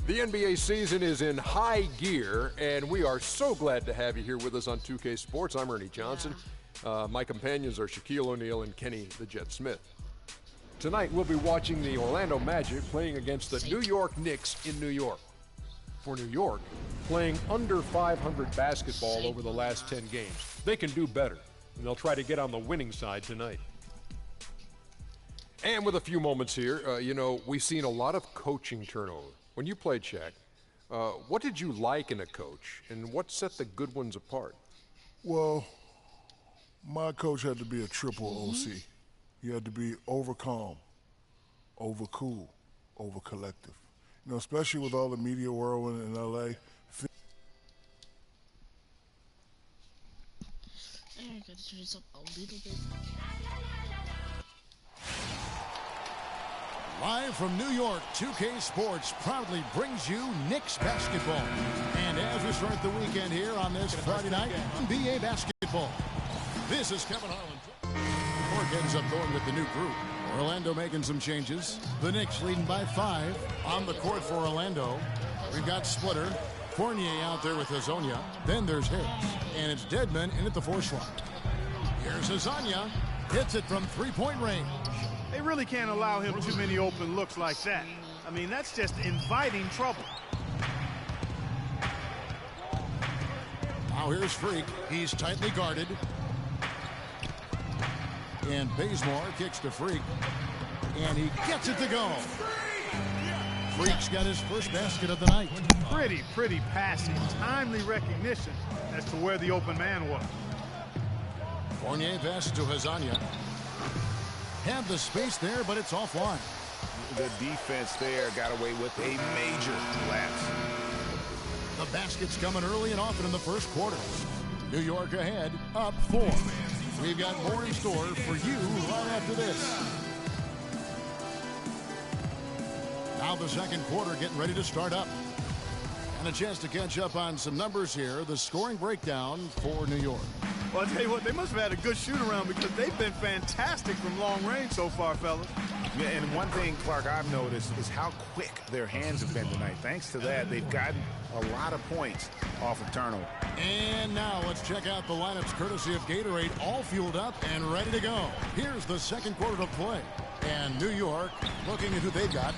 The NBA season is in high gear, and we are so glad to have you here with us on 2K Sports. I'm Ernie Johnson. My companions are Shaquille O'Neal and Kenny the Jet Smith. Tonight, we'll be watching the Orlando Magic playing against the New York Knicks in New York. For New York, playing under 500 basketball over the last 10 games. They can do better, and they'll try to get on the winning side tonight. And with a few moments here, we've seen a lot of coaching turnover. When you played, Shaq, what did you like in a coach, and what set the good ones apart? Well, my coach had to be a triple OC. He had to be over calm, over cool, over collective. You know, especially with all the media whirlwind in LA. I gotta turn this up a little bit. Live from New York, 2K Sports proudly brings you Knicks basketball. And as we start the weekend here on this Friday night, NBA basketball. This is Kevin Harlan. York ends up going with the new group. Orlando making some changes. The Knicks leading by 5. On the court for Orlando, we've got Splitter. Fournier out there with Hezonja. Then there's Harris. And it's Dedmon in at the 4 slot. Here's Hezonja. Hits it from three-point range. They really can't allow him too many open looks like that. I mean, that's just inviting trouble. Now here's Freak. He's tightly guarded. And Bazemore kicks to Freak. And he gets it to go. Freak's got his first basket of the night. Pretty passing. Timely recognition as to where the open man was. Fournier passes to Hezonja. Had the space there, but it's offline. The defense there got away with a major lapse. The basket's coming early and often in the first quarter. New York ahead, up 4. We've got more in store for you right after this. Now the second quarter getting ready to start up. And a chance to catch up on some numbers here. The scoring breakdown for New York. Well, I'll tell you what, they must have had a good shoot-around because they've been fantastic from long range so far, fellas. Yeah, and one thing, Clark, I've noticed is how quick their hands have been tonight. Thanks to that, they've gotten a lot of points off of turnover. And now let's check out the lineups courtesy of Gatorade, all fueled up and ready to go. Here's the second quarter of play. And New York looking at who they've got.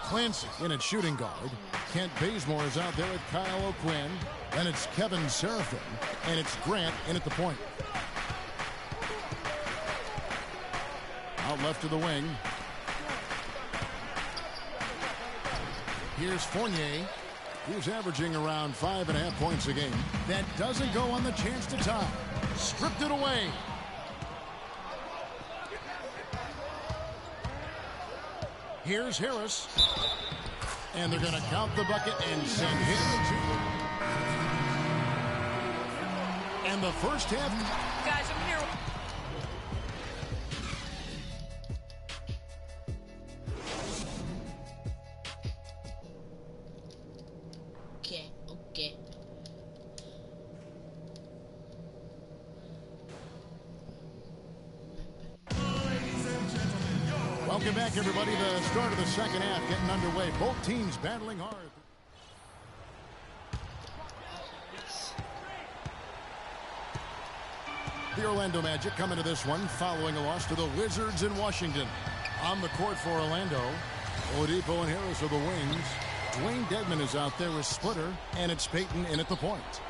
Clancy in at shooting guard. Kent Bazemore is out there with Kyle O'Quinn. Then it's Kevin Seraphin. And it's Grant in at the point. Out left to the wing. Here's Fournier. He's averaging around 5.5 points a game. That doesn't go on the chance to tie. Stripped it away. Here's Harris. And they're going to count the bucket and send him to. And the first half. Guys, I'm here. Okay. Welcome back, everybody. The start of the second half getting underway. Both teams battling hard. The Orlando Magic coming to this one following a loss to the Wizards in Washington. On the court for Orlando, Oladipo and Harris are the wings. Dwayne Dedmon is out there with Splitter, and it's Payton in at the point.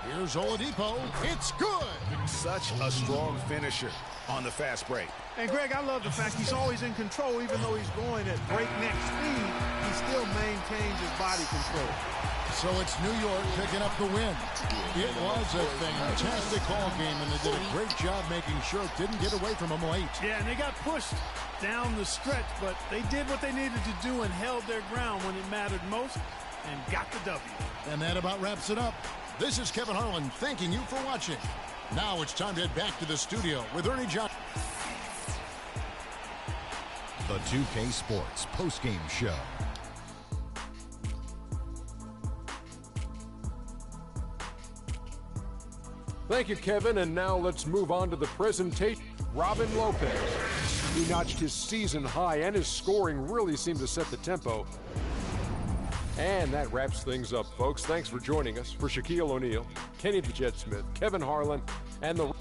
Here's Oladipo. It's good. Such a strong finisher on the fast break. And, Greg, I love the fact he's always in control. Even though he's going at breakneck speed, he still maintains his body control. So it's New York picking up the win. It was a fantastic ball game, and they did a great job making sure it didn't get away from them late. Yeah, and they got pushed down the stretch, but they did what they needed to do and held their ground when it mattered most and got the W. And that about wraps it up. This is Kevin Harlan thanking you for watching. Now it's time to head back to the studio with Ernie Johnson. The 2K Sports postgame show. Thank you, Kevin, and now let's move on to the presentation. Robin Lopez. He notched his season high, and his scoring really seemed to set the tempo. And that wraps things up, folks. Thanks for joining us. For Shaquille O'Neal, Kenny the Jet Smith, Kevin Harlan, and the...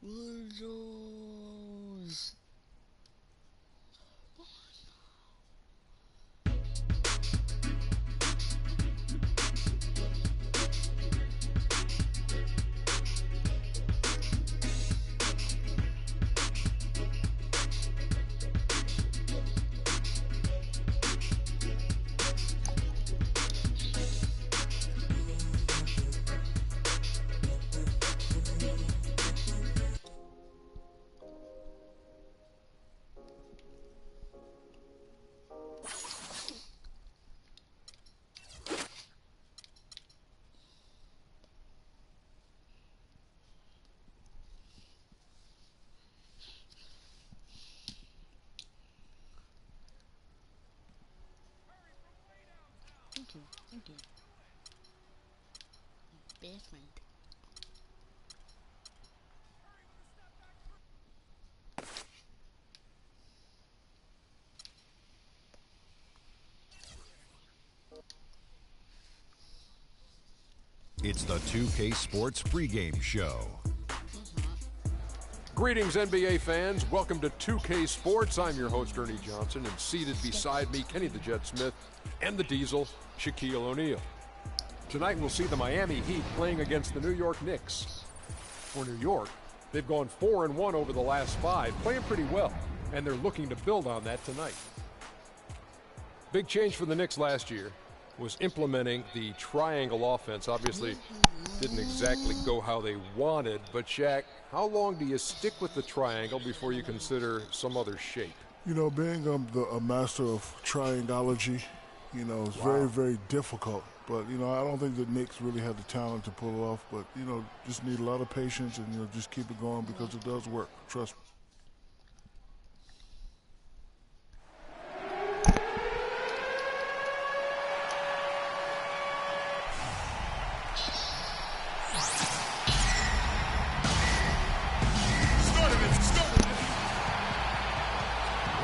Bulldoze. Thank you. Best friend. It's the 2K Sports pregame show. Greetings, NBA fans. Welcome to 2K Sports. I'm your host, Ernie Johnson, and seated beside me, Kenny the Jet Smith, and the Diesel, Shaquille O'Neal. Tonight, we'll see the Miami Heat playing against the New York Knicks. For New York, they've gone 4-1 over the last 5, playing pretty well, and they're looking to build on that tonight. Big change for the Knicks last year was implementing the triangle offense. Obviously, didn't exactly go how they wanted, but Shaq, how long do you stick with the triangle before you consider some other shape? You know, being a master of triangology, you know, it's very, very difficult. But, you know, I don't think the Knicks really had the talent to pull it off. But, you know, just need a lot of patience and, you know, just keep it going because it does work. Trust me.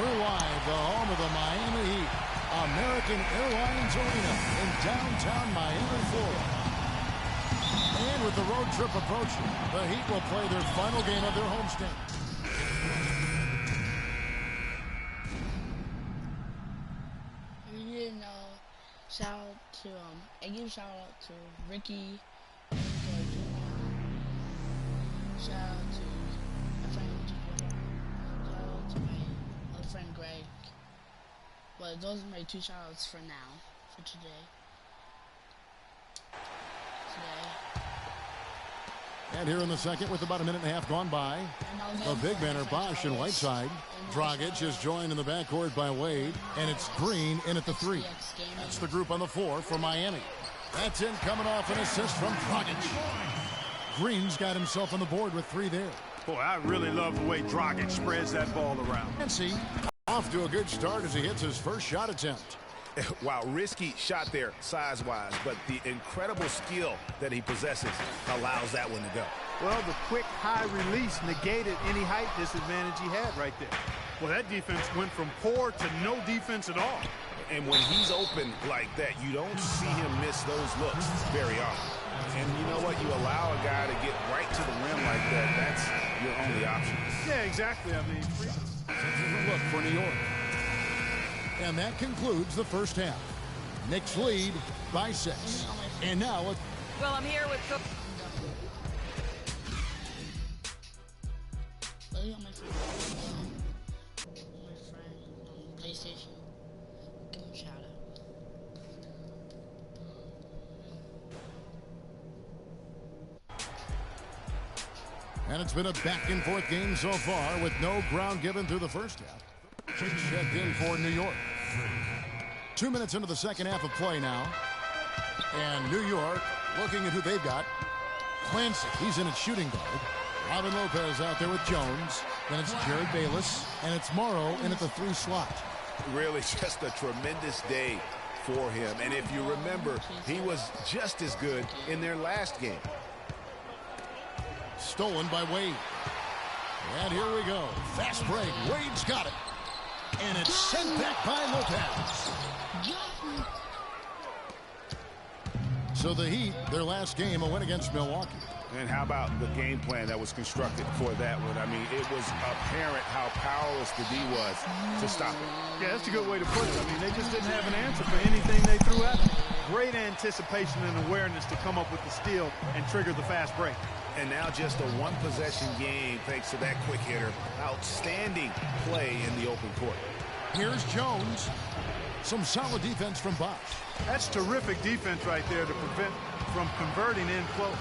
We're live, the home of the Miami Heat, American Airlines Arena in downtown Miami, Florida. And with the road trip approaching, the Heat will play their final game of their homestand. You know, shout out to I give shout out to Ricky, shout out to my friend, shout out to my other friend Greg. But those are my 2 shout outs for now, for today. And here in the second, with about a minute and a half gone by, the big men are Bosch and Whiteside. Dragic is joined in the backcourt by Wade, and it's Green in at the 3. That's the group on the floor for Miami. That's in, coming off an assist from Dragic. Green's got himself on the board with 3 there. Boy, I really love the way Dragic spreads that ball around. Nancy off to a good start as he hits his first shot attempt. Wow, risky shot there size-wise, but the incredible skill that he possesses allows that one to go. Well, the quick high release negated any height disadvantage he had right there. Well, that defense went from poor to no defense at all. And when he's open like that, you don't see him miss those looks very often. And you know what? You allow a guy to get right to the rim like that, that's your only option. Yeah, exactly. I mean, Look for New York. And that concludes the first half. Knicks lead by 6. And now, well, I'm here with Coach. My friend on PlayStation. Give him a shout out. and it's been a back-and-forth game so far with no ground given through the first half. Checked in for New York. 2 minutes into the second half of play now. And New York looking at who they've got. Clancy, he's in at shooting guard. Robin Lopez out there with Jones. Then it's Jared Bayless. And it's Morrow in at the 3 slot. Really just a tremendous day for him. And if you remember, he was just as good in their last game. Stolen by Wade. And here we go. Fast break. Wade's got it. And it's sent back by Lopez. So the Heat, their last game, a win against Milwaukee. And how about the game plan that was constructed for that one? I mean, it was apparent how powerless the D was to stop it. Yeah, that's a good way to put it. I mean, they just didn't have an answer for anything they threw at them. Great anticipation and awareness to come up with the steal and trigger the fast break. And now just a one-possession game thanks to that quick hitter. Outstanding play in the open court. Here's Jones. Some solid defense from Bosh. That's terrific defense right there to prevent from converting in close.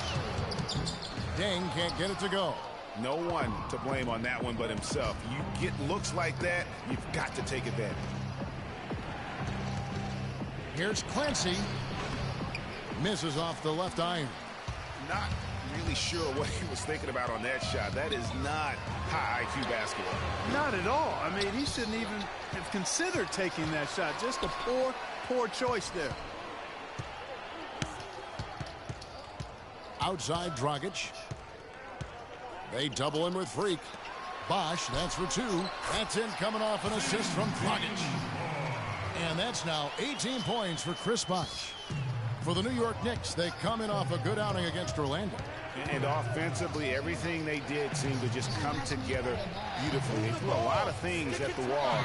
Deng can't get it to go. No one to blame on that one but himself. You get looks like that, you've got to take advantage. Here's Clancy. Misses off the left iron. Not really sure what he was thinking about on that shot. That is not high IQ basketball. Not at all. I mean, he shouldn't even have considered taking that shot. Just a poor choice there. Outside Dragic. They double him with Freak. Bosh, that's for two. That's in, coming off an assist from Dragic. And that's now 18 points for Chris Bosh. For the New York Knicks, they come in off a good outing against Orlando. And offensively, everything they did seemed to just come together beautifully. They threw a lot of things at the wall,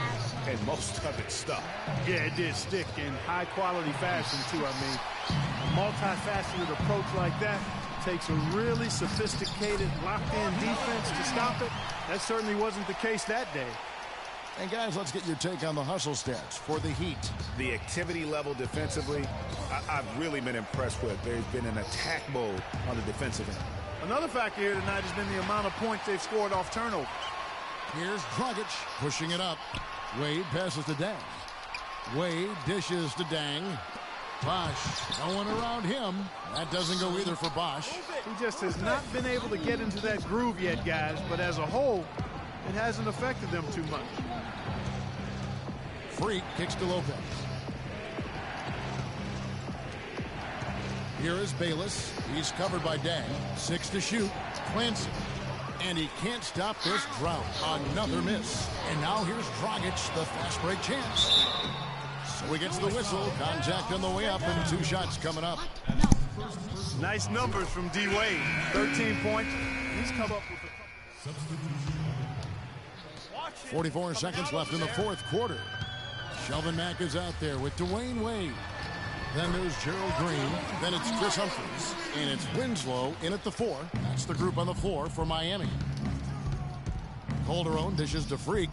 and most of it stuck. Yeah, it did stick in high-quality fashion, too. I mean, a multifaceted approach like that takes a really sophisticated, locked-in defense to stop it. That certainly wasn't the case that day. And guys, let's get your take on the hustle stats for the Heat. The activity level defensively, I've really been impressed with. There's been an attack mode on the defensive end. Another factor here tonight has been the amount of points they've scored off turnover. Here's Dragic pushing it up. Wade passes to Deng. Wade dishes to Deng. Bosh, no one around him. That doesn't go either for Bosh. He just has not been able to get into that groove yet, guys, but as a whole, it hasn't affected them too much. Freak kicks to Lopez. Here is Bayless. He's covered by Deng. 6 to shoot. Clancy. And he can't stop this drought. Another miss. And now here's Dragic, the fast break chance. So he gets the whistle. Contact on the way up, and 2 shots coming up. Nice numbers from D. Wade. 13 points. He's come up with a 44 seconds left in the fourth quarter. Shelvin Mack is out there with Dwayne Wade. Then there's Gerald Green. Then it's Chris Humphries. And it's Winslow in at the 4. That's the group on the floor for Miami. Calderon dishes to Freak.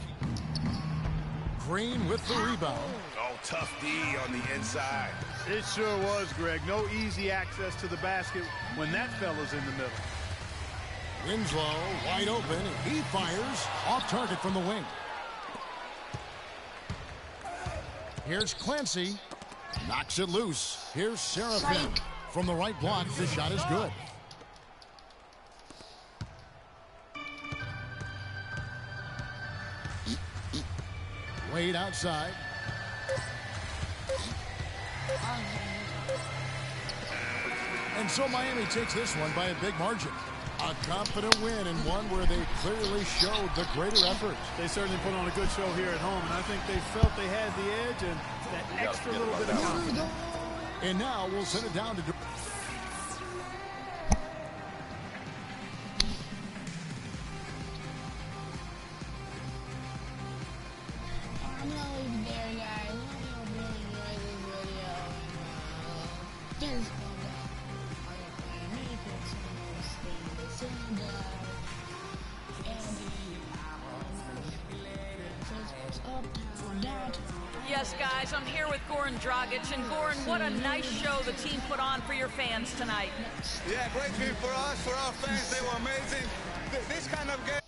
Green with the rebound. Oh, tough D on the inside. It sure was, Greg. No easy access to the basket when that fella's in the middle. Winslow wide open. He fires off target from the wing. Here's Clancy. Knocks it loose. Here's Seraphin. From the right block, the shot is good. Wade outside. And so Miami takes this one by a big margin. A confident win, and one where they clearly showed the greater effort. They certainly put on a good show here at home, and I think they felt they had the edge and that extra little bit of confidence. And now we'll send it down to... I'm gonna leave it there, guys. I hope you enjoyed this video. And, just Yes, guys, I'm here with Goran Dragic. And Goran, what a nice show the team put on for your fans tonight. Yeah, great game for us, for our fans. They were amazing. This kind of game.